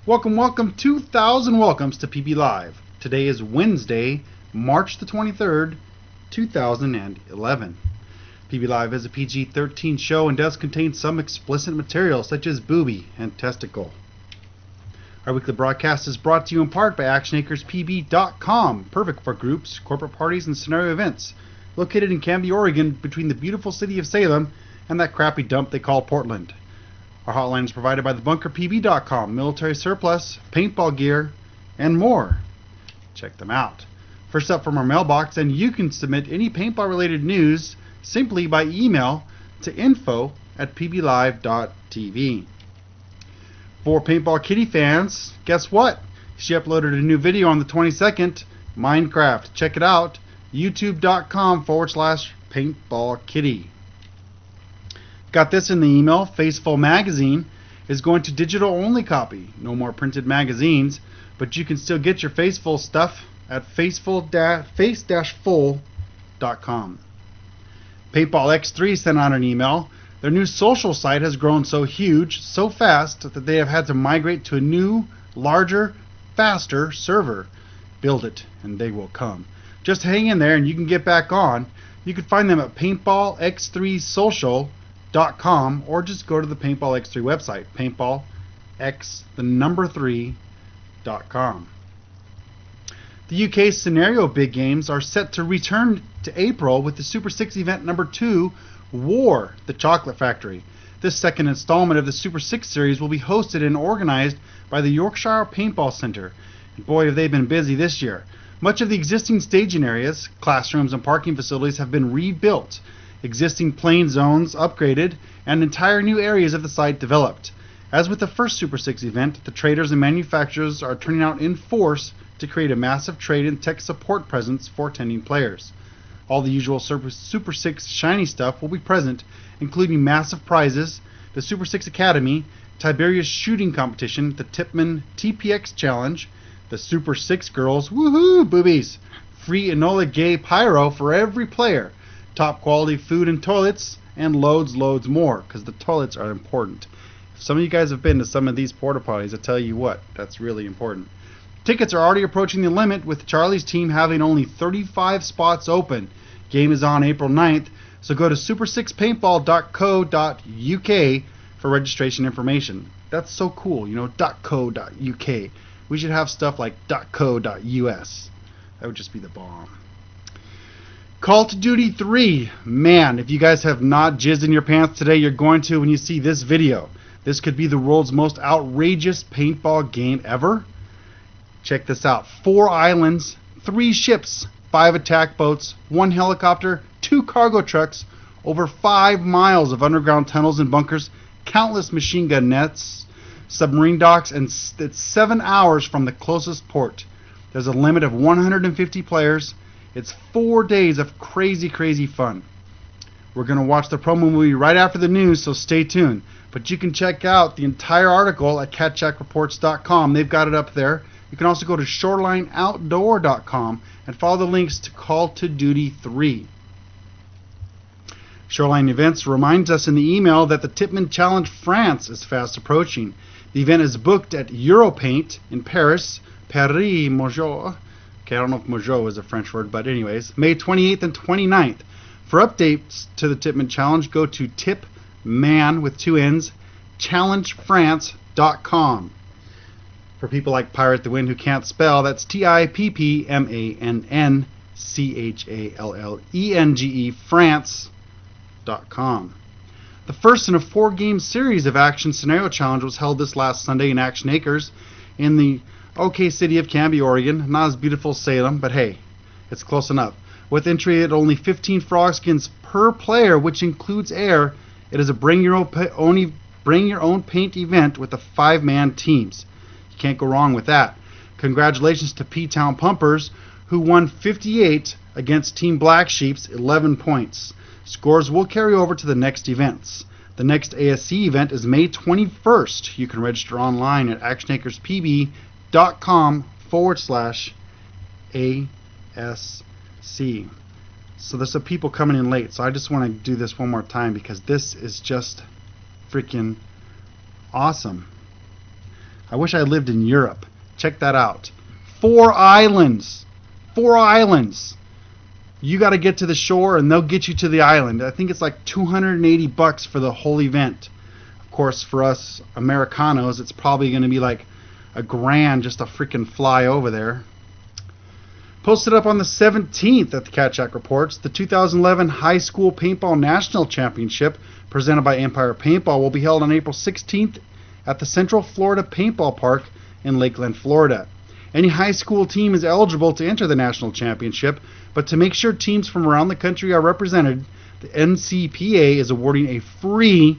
Welcome, 2,000 welcomes to PB Live. Today is Wednesday, March the 23rd, 2011. PB Live is a PG-13 show and does contain some explicit material such as booby and testicle. Our weekly broadcast is brought to you in part by ActionAkersPB.com, perfect for groups, corporate parties, and scenario events. Located in Canby, Oregon, between the beautiful city of Salem and that crappy dump they call Portland. Our hotline is provided by thebunkerpb.com, military surplus, paintball gear, and more. Check them out. First up from our mailbox, and you can submit any paintball-related news simply by email to info@pblive.tv. For Paintball Kitty fans, guess what? She uploaded a new video on the 22nd, Minecraft. Check it out, youtube.com/paintballkitty. Got this in the email. Faceful magazine is going to digital only copy. No more printed magazines, but you can still get your Faceful stuff at face-full.com. Paintball X3 sent out an email. Their new social site has grown so huge, so fast, that they have had to migrate to a new, larger, faster server. Build it, and they will come. Just hang in there, and you can get back on. You can find them at paintballx3social.com, or just go to the Paintball X3 website, paintballx3.com. The UK scenario big games are set to return to April with the Super 6 event number 2, War, the Chocolate Factory. This second installment of the Super 6 series will be hosted and organized by the Yorkshire Paintball Centre. And boy, have they been busy this year. Much of the existing staging areas, classrooms, and parking facilities have been rebuilt, existing playing zones upgraded, and entire new areas of the site developed. As with the first Super 6 event, the traders and manufacturers are turning out in force to create a massive trade and tech support presence for attending players. All the usual Super 6 shiny stuff will be present, including massive prizes, the Super 6 Academy, Tiberius shooting competition, the Tipman TPX challenge, the Super 6 girls, woohoo, boobies, free Enola Gay pyro for every player, top quality food and toilets, and loads more, because the toilets are important. If some of you guys have been to some of these porta potties, I tell you what, that's really important. Tickets are already approaching the limit, with Charlie's team having only 35 spots open. Game is on April 9th, so go to super6paintball.co.uk for registration information. That's so cool, you know, .co.uk. We should have stuff like .co.us. That would just be the bomb. Call of Duty 3. Man, if you guys have not jizzed in your pants today, you're going to when you see this video. This could be the world's most outrageous paintball game ever. Check this out. 4 islands, 3 ships, 5 attack boats, 1 helicopter, 2 cargo trucks, over 5 miles of underground tunnels and bunkers, countless machine gun nets, submarine docks, and it's 7 hours from the closest port. There's a limit of 150 players. It's 4 days of crazy fun. We're going to watch the promo movie right after the news, so stay tuned. But you can check out the entire article at CatshackReports.com. They've got it up there. You can also go to ShorelineOutdoor.com and follow the links to Call of Duty 3. Shoreline Events reminds us in the email that the Tipman Challenge France is fast approaching. The event is booked at Europaint in Paris, Paris-Mojo. Okay, I don't know if Mojo is a French word, but anyways, May 28th and 29th. For updates to the Tipman Challenge, go to tipman with 2 N's, challengefrance.com. For people like Pirate the Wind who can't spell, that's TIPPMANNCHALLENGE France.com. The first in a 4-game series of Action Scenario Challenge was held this last Sunday in Action Acres in the OK city of Canby, Oregon. Not as beautiful as Salem, but hey, it's close enough. With entry at only 15 frog skins per player, which includes air, it is a bring your own paint event with the 5-man teams. Can't go wrong with that. Congratulations to P-Town Pumpers, who won 58 against Team Black Sheep's 11 points. Scores will carry over to the next events. The next ASC event is May 21st. You can register online at actionakerspb.com/ASC. So there's some people coming in late, so I just want to do this one more time because this is just freaking awesome. I wish I lived in Europe. Check that out. 4 islands. 4 islands. You got to get to the shore and they'll get you to the island. I think it's like $280 for the whole event. Of course, for us Americanos, it's probably going to be like $1,000 just to freaking fly over there. Posted up on the 17th at the Catshack Reports, the 2011 High School Paintball National Championship presented by Empire Paintball will be held on April 16th at the Central Florida Paintball Park in Lakeland, Florida. Any high school team is eligible to enter the national championship, but to make sure teams from around the country are represented, the NCPA is awarding a free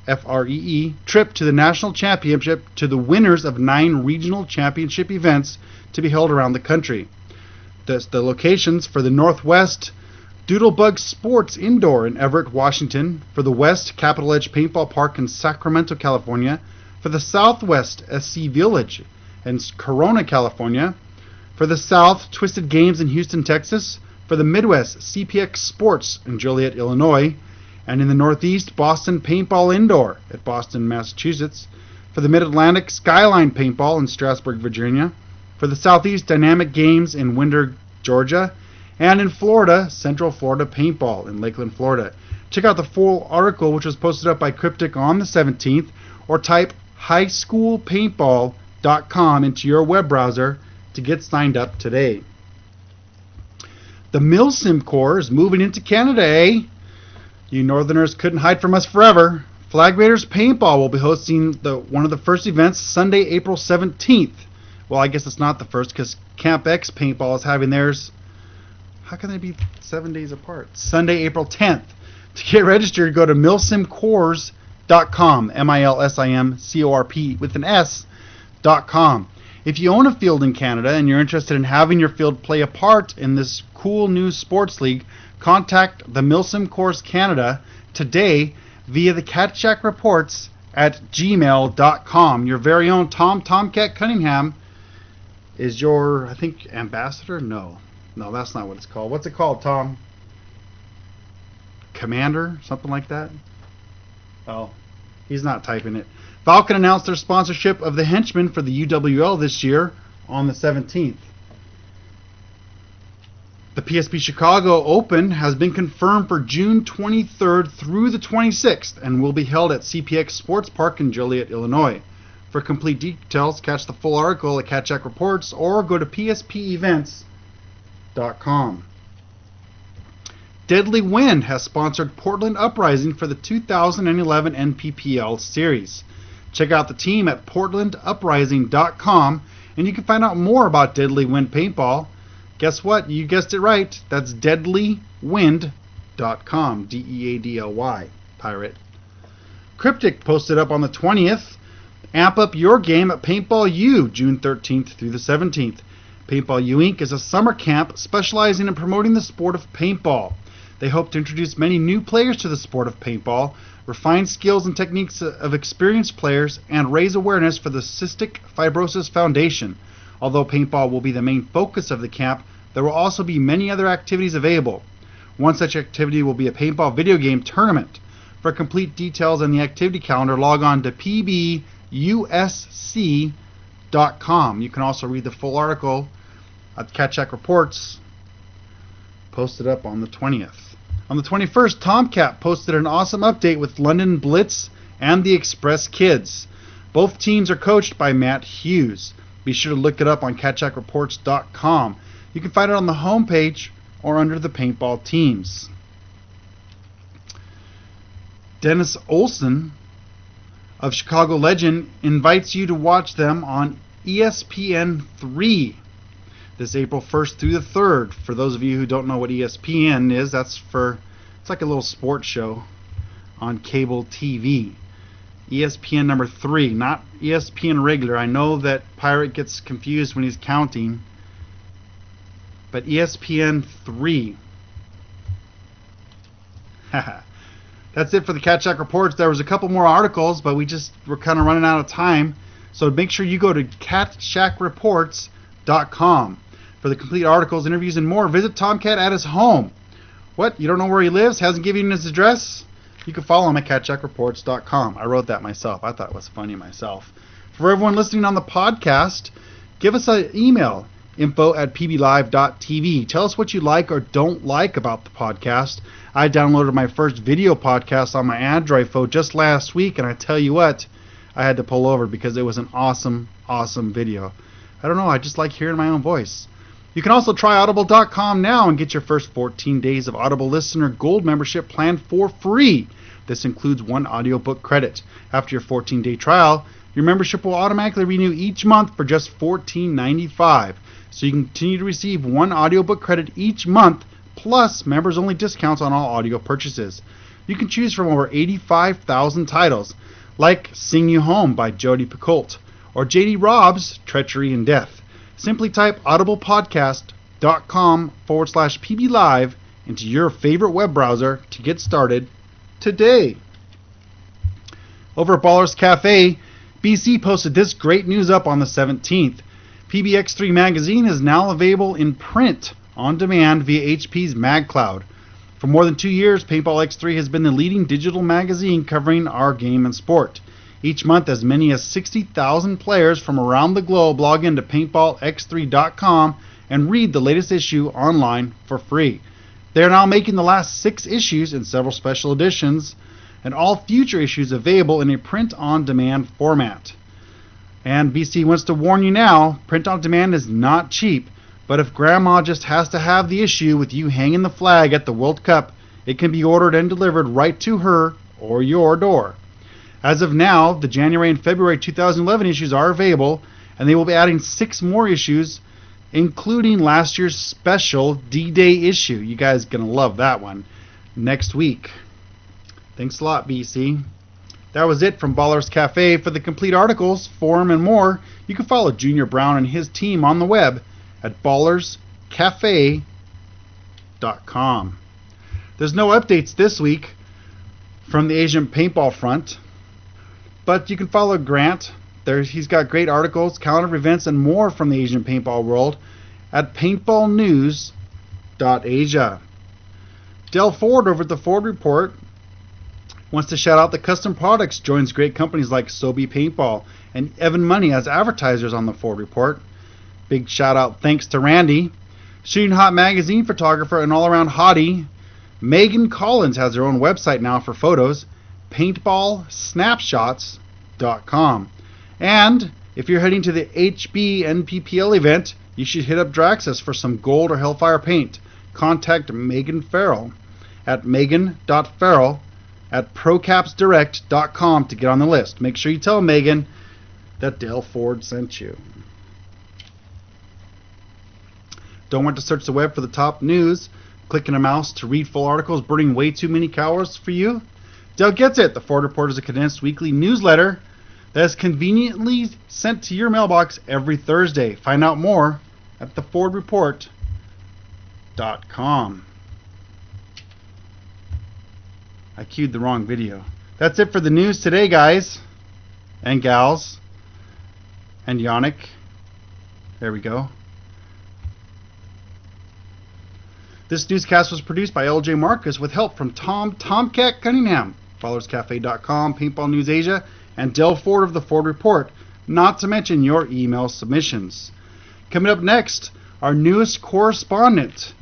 FREE trip to the national championship to the winners of 9 regional championship events to be held around the country. The locations for the Northwest, Doodlebug Sports Indoor in Everett, Washington. For the West, Capital Edge Paintball Park in Sacramento, California. For the Southwest, SC Village in Corona, California. For the South, Twisted Games in Houston, Texas. For the Midwest, CPX Sports in Joliet, Illinois. And in the Northeast, Boston Paintball Indoor at Boston, Massachusetts. For the Mid-Atlantic, Skyline Paintball in Strasburg, Virginia. For the Southeast, Dynamic Games in Winder, Georgia. And in Florida, Central Florida Paintball in Lakeland, Florida. Check out the full article, which was posted up by Cryptic on the 17th, or type highschoolpaintball.com into your web browser to get signed up today. The Milsim Corps is moving into Canada, eh? You Northerners couldn't hide from us forever. Flag Raiders Paintball will be hosting one of the first events Sunday, April 17th. Well, I guess it's not the first because Camp X Paintball is having theirs. How can they be 7 days apart? Sunday, April 10th. To get registered, go to milsimcorps.com, MILSIMCORP with an S.com. If you own a field in Canada and you're interested in having your field play a part in this cool new sports league, contact the Milsim Corps Canada today via the Catshack Reports at gmail.com. Your very own Tomcat Cunningham is your, I think, ambassador? No, that's not what it's called. What's it called, Tom? Commander? Something like that? Oh, he's not typing it. Falcon announced their sponsorship of the Henchman for the UWL this year on the 17th. The PSP Chicago Open has been confirmed for June 23rd through the 26th and will be held at CPX Sports Park in Joliet, Illinois. For complete details, catch the full article at Catshack Reports or go to pspevents.com. Deadly Wind has sponsored Portland Uprising for the 2011 NPPL Series. Check out the team at portlanduprising.com and you can find out more about Deadly Wind Paintball. Guess what? You guessed it right. That's deadlywind.com. DEADLY. Pirate. Cryptic posted up on the 20th. Amp up your game at Paintball U, June 13th through the 17th. Paintball U Inc. is a summer camp specializing in promoting the sport of paintball. They hope to introduce many new players to the sport of paintball, refine skills and techniques of experienced players, and raise awareness for the Cystic Fibrosis Foundation. Although paintball will be the main focus of the camp, there will also be many other activities available. One such activity will be a paintball video game tournament. For complete details on the activity calendar, log on to pbusc.com. You can also read the full article at Catshack Reports, posted up on the 20th. On the 21st, Tomcat posted an awesome update with London Blitz and the Express Kids. Both teams are coached by Matt Hughes. Be sure to look it up on CatshackReports.com. You can find it on the homepage or under the paintball teams. Dennis Olsen of Chicago Legend invites you to watch them on ESPN3 this April 1st through the 3rd. For those of you who don't know what ESPN is, it's like a little sports show on cable TV. ESPN number 3, not ESPN regular. I know that Pirate gets confused when he's counting, but ESPN 3. That's it for the Catshack Reports. There was a couple more articles, but we're kind of running out of time. So make sure you go to CatshackReports.com for the complete articles, interviews, and more. Visit Tomcat at his home. What? You don't know where he lives? Hasn't given you his address? You can follow him at CatshackReports.com. I wrote that myself. I thought it was funny myself. For everyone listening on the podcast, give us an email, info@pblive.tv. Tell us what you like or don't like about the podcast. I downloaded my first video podcast on my Android phone just last week, and I tell you what, I had to pull over because it was an awesome video. I don't know, I just like hearing my own voice. You can also try audible.com now and get your first 14 days of Audible Listener Gold membership plan for free. This includes 1 audiobook credit. After your 14-day trial, your membership will automatically renew each month for just $14.95. So you can continue to receive 1 audiobook credit each month, plus members-only discounts on all audio purchases. You can choose from over 85,000 titles, like Sing You Home by Jodi Picoult, or J.D. Robb's Treachery and Death. Simply type audiblepodcast.com/pblive into your favorite web browser to get started today. Over at Ballers Cafe, BC posted this great news up on the 17th. PBX3 magazine is now available in print on demand via HP's MagCloud. For more than 2 years, Paintball X3 has been the leading digital magazine covering our game and sport. Each month, as many as 60,000 players from around the globe log into PaintballX3.com and read the latest issue online for free. They are now making the last 6 issues in several special editions, and all future issues available in a print-on-demand format. And BC wants to warn you now, print-on-demand is not cheap, but if Grandma just has to have the issue with you hanging the flag at the World Cup, it can be ordered and delivered right to her or your door. As of now, the January and February 2011 issues are available, and they will be adding 6 more issues, including last year's special D-Day issue. You guys are going to love that one next week. Thanks a lot, BC. That was it from Ballers Cafe. For the complete articles, forum, and more, you can follow Junior Brown and his team on the web at ballerscafe.com. There's no updates this week from the Asian paintball front, but you can follow Grant. He's got great articles, calendar events, and more from the Asian paintball world at PaintballNews.asia. Del Ford over at the Ford Report wants to shout out that Custom Products joins great companies like Sobe Paintball and Evan Money as advertisers on the Ford Report. Big shout out thanks to Randy. Shooting Hot magazine photographer and all-around hottie Megan Collins has her own website now for photos, paintballsnapshots.com. And if you're heading to the HB NPPL event, you should hit up Draxus for some gold or Hellfire paint. Contact Megan Farrell at megan.farrell@procapsdirect.com to get on the list. Make sure you tell Megan that Del Ford sent you. Don't want to search the web for the top news? Clicking a mouse to read full articles burning way too many calories for you? Del gets it. The Ford Report is a condensed weekly newsletter that is conveniently sent to your mailbox every Thursday. Find out more at thefordreport.com. I queued the wrong video. That's it for the news today, guys and gals and Yannick. There we go. This newscast was produced by LJ Marcus with help from Tomcat Cunningham, FollowersCafe.com, PaintballNews.asia, and Del Ford of the Ford Report, not to mention your email submissions. Coming up next, our newest correspondent,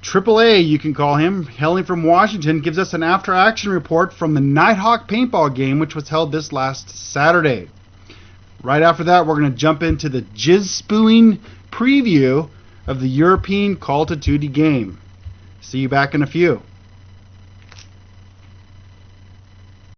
AAA, you can call him, hailing from Washington, gives us an after-action report from the Nighthawk paintball game, which was held this last Saturday. Right after that, we're going to jump into the jizz-spewing preview of the European Call of Duty game. See you back in a few.